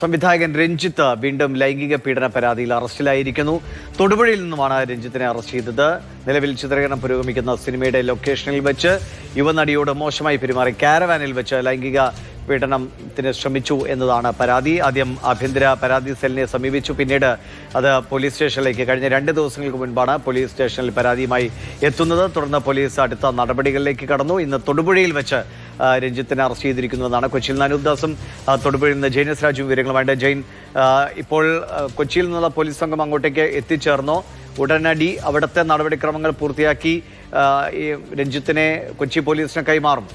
സംവിധായകൻ രഞ്ജിത്ത് വീണ്ടും ലൈംഗിക പീഡന പരാതിയിൽ അറസ്റ്റിലായിരിക്കുന്നു. തൊടുപുഴയിൽ നിന്നുമാണ് രഞ്ജിത്തിനെ അറസ്റ്റ് ചെയ്തത്. നിലവിൽ ചിത്രീകരണം പുരോഗമിക്കുന്ന സിനിമയുടെ ലൊക്കേഷനിൽ വെച്ച് യുവനടിയോട് മോശമായി പെരുമാറി കാരവാനിൽ വെച്ച് ലൈംഗിക പീഡനത്തിന് ശ്രമിച്ചു എന്നതാണ് പരാതി. ആദ്യം ആഭ്യന്തര പരാതി സെല്ലിനെ സമീപിച്ചു. പിന്നീട് അത് പോലീസ് സ്റ്റേഷനിലേക്ക് കഴിഞ്ഞ 2 ദിവസങ്ങൾക്ക് മുൻപാണ് പോലീസ് സ്റ്റേഷനിൽ പരാതിയുമായി എത്തുന്നത്. തുടർന്ന് പോലീസ് അടുത്ത നടപടികളിലേക്ക് കടന്നു. ഇന്ന് തൊടുപുഴയിൽ വെച്ച് രഞ്ജിത്തിനെ അറസ്റ്റ് ചെയ്തിരിക്കുന്നതാണ്. കൊച്ചിയിൽ നിന്ന് അനൂപ്ദാസും തൊടുപുഴയിൽ നിന്ന് ജെയിനസ് രാജുവും വിവരങ്ങളുമായിട്ട്. ജെയിൻ, ഇപ്പോൾ കൊച്ചിയിൽ നിന്നുള്ള പോലീസ് സംഘം അങ്ങോട്ടേക്ക് എത്തിച്ചേർന്നോ? ഉടനടി അവിടുത്തെ നടപടിക്രമങ്ങൾ പൂർത്തിയാക്കി ഈ രഞ്ജിത്തിനെ കൊച്ചി പോലീസിന് കൈമാറും?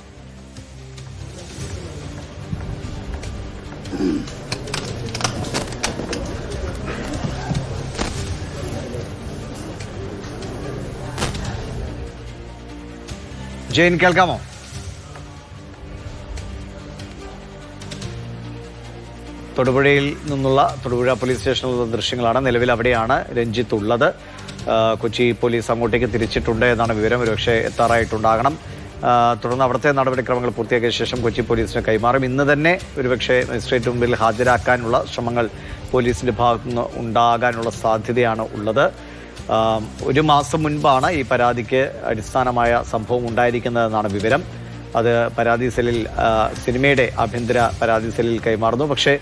ജെയിൻ, കേൾക്കാമോ? തൊടുപുഴയിൽ നിന്നുള്ള തൊടുപുഴ പോലീസ് സ്റ്റേഷനിലുള്ള ദൃശ്യങ്ങളാണ്. നിലവിൽ അവിടെയാണ് രഞ്ജിത്ത് ഉള്ളത്. കൊച്ചി പോലീസ് അങ്ങോട്ടേക്ക് തിരിച്ചിട്ടുണ്ട് എന്നാണ് വിവരം. ഒരുപക്ഷെ എത്താറായിട്ടുണ്ടാകണം. തുടർന്ന് അവിടുത്തെ നടപടിക്രമങ്ങൾ പൂർത്തിയാക്കിയ ശേഷം കൊച്ചി പോലീസിന് കൈമാറും. ഇന്ന് തന്നെ ഒരുപക്ഷെ മജിസ്ട്രേറ്റ് മുമ്പിൽ ഹാജരാക്കാനുള്ള ശ്രമങ്ങൾ പോലീസിന്റെ ഭാഗത്തുനിന്ന് ഉണ്ടാകാനുള്ള സാധ്യതയാണ് ഉള്ളത്. 1 മാസം മുൻപാണ് ഈ പരാതിക്ക് അടിസ്ഥാനമായ സംഭവം ഉണ്ടായിരിക്കുന്നതെന്നാണ് വിവരം. അത് പരാതി സെല്ലിൽ, സിനിമയുടെ ആഭ്യന്തര പരാതി സെല്ലിൽ കൈമാറുന്നു. പക്ഷേ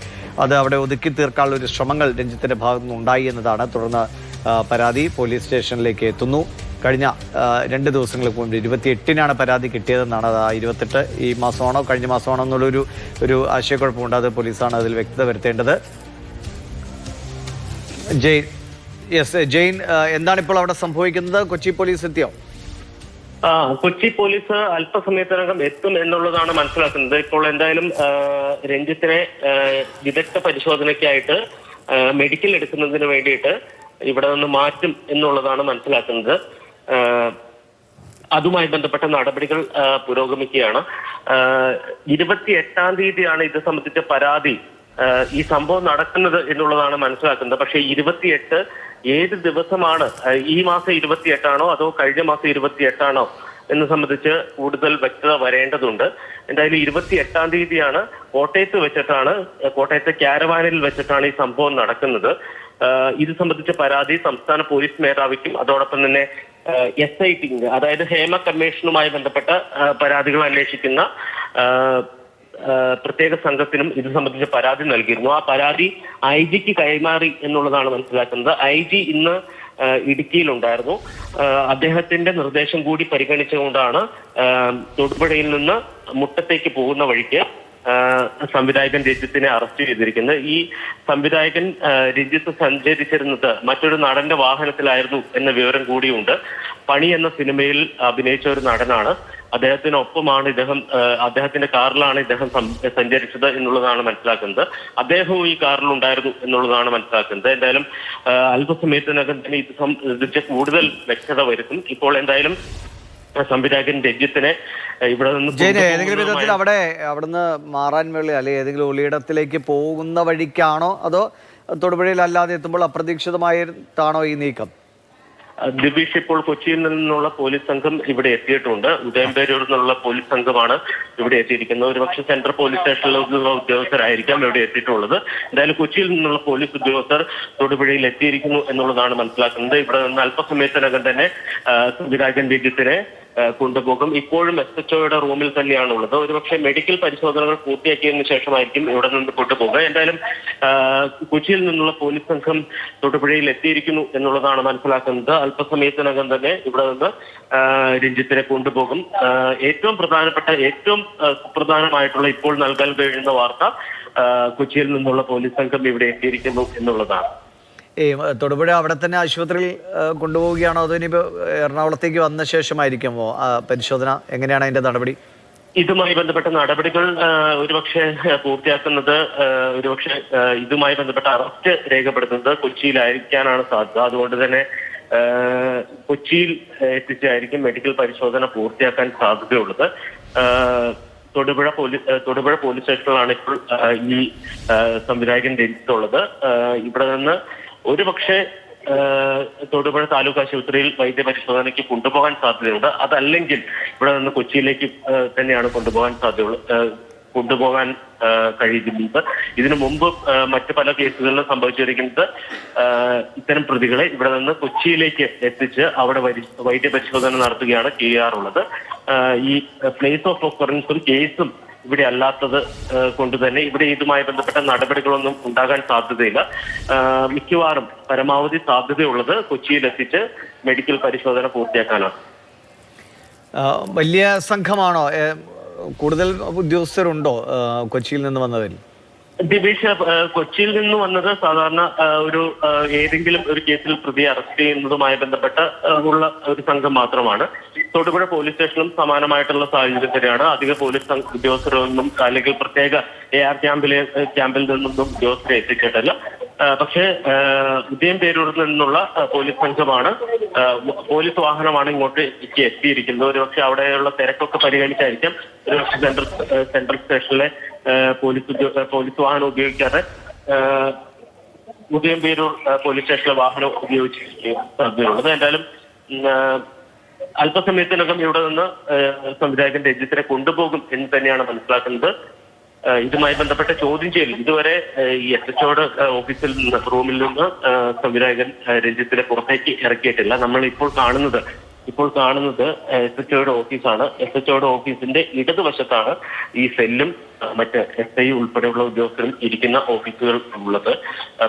അത് അവിടെ ഒതുക്കി തീർക്കാനുള്ള ഒരു ശ്രമങ്ങൾ രഞ്ജിത്തിന്റെ ഭാഗത്തുനിന്ന് ഉണ്ടായി എന്നതാണ്. തുടർന്ന് പരാതി പോലീസ് സ്റ്റേഷനിലേക്ക് എത്തുന്നു. കഴിഞ്ഞ 2 ദിവസങ്ങൾക്ക് മുമ്പ് 28-നാണ് പരാതി കിട്ടിയതെന്നാണ്. അത് 28 ഈ മാസമാണോ കഴിഞ്ഞ മാസമാണോ എന്നുള്ളൊരു ആശയക്കുഴപ്പമുണ്ട്. അത് പോലീസാണ് അതിൽ വ്യക്തത വരുത്തേണ്ടത്. ജെയിൻ, എന്താണ് ഇപ്പോൾ അവിടെ സംഭവിക്കുന്നത്? കൊച്ചി പോലീസ് എത്തിയോ? കൊച്ചി പോലീസ് അല്പസമയത്തിനകം എത്തും എന്നുള്ളതാണ് മനസ്സിലാക്കുന്നത്. ഇപ്പോൾ എന്തായാലും രഞ്ജിത്തിനെ വിദഗ്ധ പരിശോധനയ്ക്കായിട്ട് മെഡിക്കൽ എടുക്കുന്നതിന് വേണ്ടിയിട്ട് ഇവിടെ നിന്ന് മാറ്റും എന്നുള്ളതാണ് മനസ്സിലാക്കുന്നത്. അതുമായി ബന്ധപ്പെട്ട നടപടികൾ പുരോഗമിക്കുകയാണ്. 28-ാം തീയതിയാണ് ഇത് സംബന്ധിച്ച പരാതി, ഈ സംഭവം നടക്കുന്നത് എന്നുള്ളതാണ് മനസ്സിലാക്കുന്നത്. പക്ഷേ 28 ഏത് ദിവസമാണ്, ഈ മാസം 28 അതോ കഴിഞ്ഞ മാസം 28 എന്ന് സംബന്ധിച്ച് കൂടുതൽ വ്യക്തത വരേണ്ടതുണ്ട്. എന്തായാലും 28-ാം തീയതിയാണ് കോട്ടയത്തെ കാരവാനിൽ വെച്ചിട്ടാണ് ഈ സംഭവം നടക്കുന്നത്. ഇത് സംബന്ധിച്ച പരാതി സംസ്ഥാന പോലീസ് മേധാവിക്കും അതോടൊപ്പം തന്നെ SIT, അതായത് ഹേമ കമ്മീഷനുമായി ബന്ധപ്പെട്ട പരാതികൾ അന്വേഷിക്കുന്ന പ്രത്യേക സംഘത്തിനും ഇത് സംബന്ധിച്ച പരാതി നൽകിയിരുന്നു. ആ പരാതി IG കൈമാറി എന്നുള്ളതാണ് മനസ്സിലാക്കുന്നത്. IG ഇന്ന് ഇടുക്കിയിലുണ്ടായിരുന്നു. അദ്ദേഹത്തിന്റെ നിർദ്ദേശം കൂടി പരിഗണിച്ചുകൊണ്ടാണ് തൊടുപുഴയിൽ നിന്ന് മുട്ടത്തേക്ക് പോകുന്ന വഴിക്ക് സംവിധായകൻ രഞ്ജിത്തിനെ അറസ്റ്റ് ചെയ്തിരിക്കുന്നത്. ഈ സംവിധായകൻ രഞ്ജിത്ത് സഞ്ചരിച്ചിരുന്നത് മറ്റൊരു നടന്റെ വാഹനത്തിലായിരുന്നു എന്ന വിവരം കൂടിയുണ്ട്. പണി എന്ന സിനിമയിൽ അഭിനയിച്ച ഒരു നടനാണ്. അദ്ദേഹത്തിന്റെ കാറിലാണ് ഇദ്ദേഹം സഞ്ചരിച്ചത് എന്നുള്ളതാണ് മനസ്സിലാക്കുന്നത്. അദ്ദേഹവും ഈ കാറിലുണ്ടായിരുന്നു എന്നുള്ളതാണ് മനസ്സിലാക്കുന്നത്. എന്തായാലും അല്പസമയത്തിനകം തന്നെ ഇത് സംബന്ധിച്ച് കൂടുതൽ വ്യക്തത വരുത്തും. ഇപ്പോൾ എന്തായാലും സംവിധായകൻ രഞ്ജിത്തിനെ ഇവിടെ നിന്ന് ഏതെങ്കിലും വിധത്തിൽ അവിടുന്ന് മാറാൻ വേണ്ടി അല്ലെങ്കിൽ ഏതെങ്കിലും ഒളിയിടത്തിലേക്ക് പോകുന്ന വഴിക്കാണോ അതോ തൊടുപുഴയിൽ അല്ലാതെ എത്തുമ്പോൾ അപ്രതീക്ഷിതമായിട്ടാണോ ഈ നീക്കം? ദിബീഷ്, ഇപ്പോൾ കൊച്ചിയിൽ നിന്നുള്ള പോലീസ് സംഘം ഇവിടെ എത്തിയിട്ടുണ്ട്. ഉദയംപേരൂരിൽ നിന്നുള്ള പോലീസ് സംഘമാണ് ഇവിടെ എത്തിയിരിക്കുന്നത്. ഒരുപക്ഷെ സെൻട്രൽ പോലീസ് സ്റ്റേഷനിലുള്ള ഉദ്യോഗസ്ഥരായിരിക്കാം ഇവിടെ എത്തിയിട്ടുള്ളത്. എന്തായാലും കൊച്ചിയിൽ നിന്നുള്ള പോലീസ് ഉദ്യോഗസ്ഥർ തൊടുപുഴയിൽ എത്തിയിരിക്കുന്നു എന്നുള്ളതാണ് മനസ്സിലാക്കുന്നത്. ഇവിടെ നിന്ന് അല്പസമയത്തിനകം തന്നെ സംവിധായകൻ രഞ്ജിത്തിനെ കൊണ്ടുപോകും. ഇപ്പോഴും SHOയുടെ റൂമിൽ തന്നെയാണ് ഉള്ളത്. ഒരുപക്ഷെ മെഡിക്കൽ പരിശോധനകൾ പൂർത്തിയാക്കിയതിനു ശേഷമായിരിക്കും ഇവിടെ നിന്ന് കൊണ്ടുപോകുക. എന്തായാലും കൊച്ചിയിൽ നിന്നുള്ള പോലീസ് സംഘം തൊടുപുഴയിൽ എത്തിയിരിക്കുന്നു എന്നുള്ളതാണ് മനസ്സിലാക്കുന്നത്. അല്പസമയത്തിനകം തന്നെ ഇവിടെ നിന്ന് രഞ്ജിത്തിനെ കൊണ്ടുപോകും. ഏറ്റവും സുപ്രധാനമായിട്ടുള്ള ഇപ്പോൾ നൽകാൻ കഴിയുന്ന വാർത്ത കൊച്ചിയിൽ നിന്നുള്ള പോലീസ് സംഘം ഇവിടെ എത്തിയിരിക്കുന്നു എന്നുള്ളതാണ്. തൊടുപുഴ അവിടെ തന്നെ ആശുപത്രിയിൽ കൊണ്ടുപോവുകയാണോ അതോ ഇനിയിപ്പോൾ എറണാകുളത്തേക്ക് വന്ന ശേഷമായിരിക്കുമോ പരിശോധന? എങ്ങനെയാണ് അതിന്റെ നടപടി? ഇതുമായി ബന്ധപ്പെട്ട നടപടികൾ ഒരുപക്ഷെ പൂർത്തിയാക്കുന്നത്, ഇതുമായി ബന്ധപ്പെട്ട അറസ്റ്റ് രേഖപ്പെടുത്തുന്നത് കൊച്ചിയിലായിരിക്കാനാണ് സാധ്യത. അതുകൊണ്ട് തന്നെ കൊച്ചിയിൽ എത്തിച്ചായിരിക്കും മെഡിക്കൽ പരിശോധന പൂർത്തിയാക്കാൻ സാധ്യതയുള്ളത്. തൊടുപുഴ പോലീസ് സ്റ്റേഷനിലാണ് ഇപ്പോൾ ഈ സംവിധായകൻ രഞ്ജിത്തുള്ളത്. ഇവിടെ നിന്ന് ഒരുപക്ഷെ തൊടുപുഴ താലൂക്ക് ആശുപത്രിയിൽ വൈദ്യപരിശോധനയ്ക്ക് കൊണ്ടുപോകാൻ സാധ്യതയുണ്ട്. അതല്ലെങ്കിൽ ഇവിടെ നിന്ന് കൊച്ചിയിലേക്ക് തന്നെയാണ് കൊണ്ടുപോകാൻ കൊണ്ടുപോകാൻ കഴിയുന്നത്. ഇതിനു മുമ്പ് മറ്റു പല കേസുകളിലും സംഭവിച്ചിരിക്കുന്നത് ഇത്തരം പ്രതികളെ ഇവിടെ നിന്ന് കൊച്ചിയിലേക്ക് എത്തിച്ച് അവിടെ വൈദ്യപരിശോധന നടത്തുകയാണ് ചെയ്യാറുള്ളത്. ഈ പ്ലേസ് ഓഫ് ഒക്കറൻസും കേസും ഇവിടെ അല്ലാത്തത് കൊണ്ട് തന്നെ ഇവിടെ ഇതുമായി ബന്ധപ്പെട്ട നടപടികളൊന്നും ഉണ്ടാകാൻ സാധ്യതയില്ല. മിക്കവാറും പരമാവധി സാധ്യതയുള്ളത് കൊച്ചിയിലെത്തിച്ച് മെഡിക്കൽ പരിശോധന പൂർത്തിയാക്കാനാണ്. വലിയ സംഘമാണോ? കൂടുതൽ ഉദ്യോഗസ്ഥരുണ്ടോ കൊച്ചിയിൽ നിന്ന് വന്നതിൽ? ദിബീഷ്, കൊച്ചിയിൽ നിന്ന് വന്നത് സാധാരണ ഏതെങ്കിലും ഒരു കേസിൽ പ്രതിയെ അറസ്റ്റ് ചെയ്യുന്നതുമായി ബന്ധപ്പെട്ട ഉള്ള ഒരു സംഘം മാത്രമാണ്. തൊടുപുഴ പോലീസ് സ്റ്റേഷനിലും സമാനമായിട്ടുള്ള സാഹചര്യം തന്നെയാണ്. അധിക പോലീസ് ഉദ്യോഗസ്ഥരൊന്നും അല്ലെങ്കിൽ പ്രത്യേക AR ക്യാമ്പിൽ നിന്നൊന്നും ഉദ്യോഗസ്ഥരെ എത്തിച്ചിട്ടില്ല. പക്ഷേ ഉദയംപേരൂരിൽ നിന്നുള്ള പോലീസ് സംഘമാണ്, പോലീസ് വാഹനമാണ് ഇങ്ങോട്ട് എത്തിയിരിക്കുന്നത്. ഒരുപക്ഷെ അവിടെയുള്ള തിരക്കൊക്കെ പരിഗണിച്ചായിരിക്കാം ഒരുപക്ഷെ സെൻട്രൽ സ്റ്റേഷനിലെ പോലീസ് വാഹനം ഉപയോഗിക്കാതെ ഉദയംപേരൂർ പോലീസ് സ്റ്റേഷനിലെ വാഹനം ഉപയോഗിച്ചിരിക്കുകയും സാധ്യതയുള്ളത്. എന്തായാലും അല്പസമയത്തിനകം ഇവിടെ നിന്ന് സംവിധായകൻ രഞ്ജിത്തിനെ കൊണ്ടുപോകും എന്ന് തന്നെയാണ് മനസ്സിലാക്കുന്നത്. ഇതുമായി ബന്ധപ്പെട്ട ചോദ്യം ചെയ്യൽ ഇതുവരെ ഈ SHOയുടെ ഓഫീസിൽ നിന്ന് റൂമിൽ നിന്ന് സംവിധായകൻ രഞ്ജിത്തിനെ പുറത്തേക്ക് ഇറക്കിയിട്ടില്ല. നമ്മൾ ഇപ്പോൾ കാണുന്നത് SHOയുടെ ഓഫീസാണ്. SHOയുടെ ഓഫീസിന്റെ ഇടതുവശത്താണ് ഈ സെല്ലും മറ്റ് SI ഉൾപ്പെടെയുള്ള ഉദ്യോഗസ്ഥരും ഇരിക്കുന്ന ഓഫീസുകൾ ഉള്ളത്.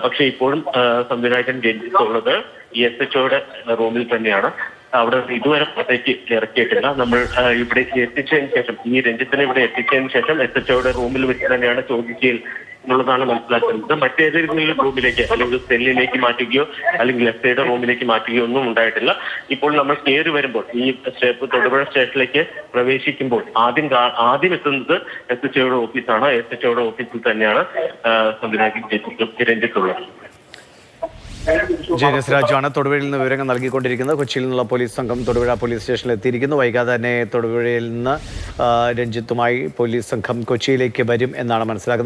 പക്ഷെ ഇപ്പോഴും സംവിധായകൻ രഞ്ജിത്ത് ഉള്ളത് ഈ SHOയുടെ റൂമിൽ തന്നെയാണ്. അവിടെ ഇതുവരെ പുറത്തേക്ക് ഇറക്കിയിട്ടില്ല. നമ്മൾ ഇവിടെ എത്തിച്ചതിന് ശേഷം ഈ രഞ്ജിത്തിനെ ഇവിടെ എത്തിച്ചതിന് ശേഷം SHOയുടെ റൂമിൽ വെച്ച് തന്നെയാണ് ചോദ്യം ചെയ്യൽ എന്നുള്ളതാണ് മനസ്സിലാക്കുന്നത്. മറ്റേതെങ്കിലും റൂമിലേക്ക് അല്ലെങ്കിൽ സെല്ലിലേക്ക് മാറ്റുകയോ അല്ലെങ്കിൽ SIയുടെ റൂമിലേക്ക് മാറ്റുകയോ ഒന്നും ഉണ്ടായിട്ടില്ല. ഇപ്പോൾ നമ്മൾ കയറി വരുമ്പോൾ ഈ തൊടുപുഴ സ്റ്റേഷനിലേക്ക് പ്രവേശിക്കുമ്പോൾ ആദ്യം എത്തുന്നത് SHOയുടെ ഓഫീസാണ്. SHOയുടെ ഓഫീസിൽ തന്നെയാണ് സംവിധായകൻ രഞ്ജിത്തുള്ളത്. ജെനിസ് രാജുവാണ് തൊടുപുഴയിൽ നിന്ന് വിവരങ്ങൾ നൽകിക്കൊണ്ടിരിക്കുന്നത്. കൊച്ചിയിൽ നിന്നുള്ള പോലീസ് സംഘം തൊടുപുഴ പോലീസ് സ്റ്റേഷനിൽ എത്തിയിരിക്കുന്നു. വൈകാതെ തന്നെ തൊടുപുഴയിൽ നിന്ന് രഞ്ജിത്തുമായി പോലീസ് സംഘം കൊച്ചിയിലേക്ക് വരും എന്നാണ് മനസ്സിലാക്കുന്നത്.